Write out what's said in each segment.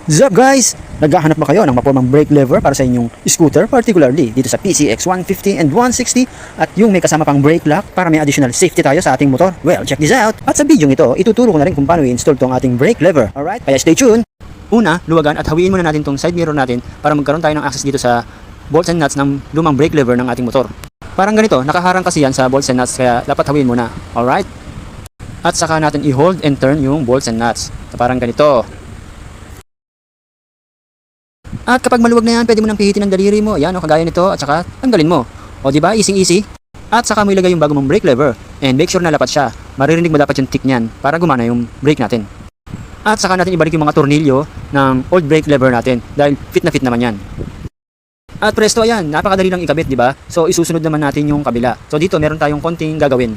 Sup guys? Naghahanap ba kayo ng mapurmang brake lever para sa inyong scooter, particularly dito sa PCX 150 and 160 at yung may kasama pang brake lock para may additional safety tayo sa ating motor? Well, check this out! At sa video ito, ituturo ko na rin kung paano i-install tong ating brake lever. Alright? Kaya stay tuned! Una, luwagan at hawiin muna natin tong side mirror natin para magkaroon tayo ng access dito sa bolts and nuts ng lumang brake lever ng ating motor. Parang ganito, nakaharang kasi yan sa bolts and nuts kaya dapat hawiin muna. Alright? At saka natin i-hold and turn yung bolts and nuts. So, parang ganito. At kapag maluwag na yan, pwede mo nang pihitin ang daliri mo. Ayan o, kagaya nito. At saka, tanggalin mo. O diba, easy. At saka mo ilagay yung bago mong brake lever. And make sure na lapat siya. Maririnig mo dapat yung tick niyan para gumana yung brake natin. At saka natin ibalik yung mga tornilyo ng old brake lever natin. Dahil fit na fit naman yan. At presto, ayan. Napakadali lang ikabit, diba? So, isusunod naman natin yung kabila. So, dito meron tayong konting gagawin.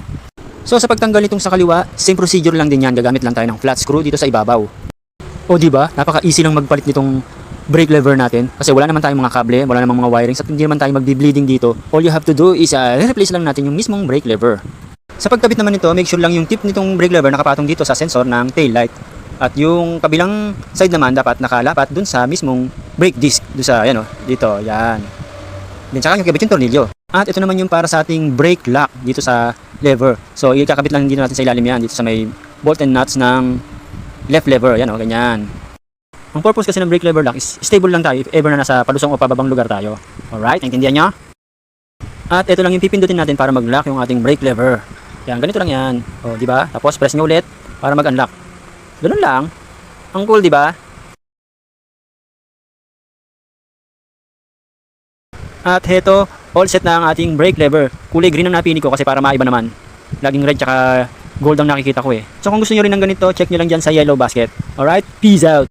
So, sa pagtanggal nitong sa kaliwa, same procedure lang din yan. Gagamit lang tayo ng flat screw dito sa ibabaw. O diba, napaka-easy lang magpalit nitong brake lever natin kasi wala naman tayong mga kable, wala namang mga wirings at hindi naman tayo magbi-bleeding dito. All you have to do is replace lang natin yung mismong brake lever. Sa pagkabit naman nito, make sure lang yung tip nitong brake lever nakapatong dito sa sensor ng tail light. At yung kabilang side naman dapat nakalapat dun sa mismong brake disc, dun sa yan o, dito, yan. Then saka yung kabit yung tornilyo. At ito naman yung para sa ating brake lock dito sa lever. So ikakabit lang dito natin sa ilalim yan, dito sa may bolt and nuts ng left lever, yan o, ganyan. Ang purpose kasi ng brake lever lock is stable lang tayo if ever na nasa palusong o pababang lugar tayo. Alright, naintindihan nyo? At ito lang yung pipindutin natin para mag-lock yung ating brake lever. Yan, ganito lang yan. O, di ba? Tapos press nyo ulit para mag-unlock. Ganun lang. Ang cool, di ba? At heto, all set na ang ating brake lever. Kulay green ang napili ko kasi para maiba naman. Laging red tsaka gold ang nakikita ko eh. So kung gusto nyo rin ng ganito, check nyo lang dyan sa yellow basket. Alright, peace out!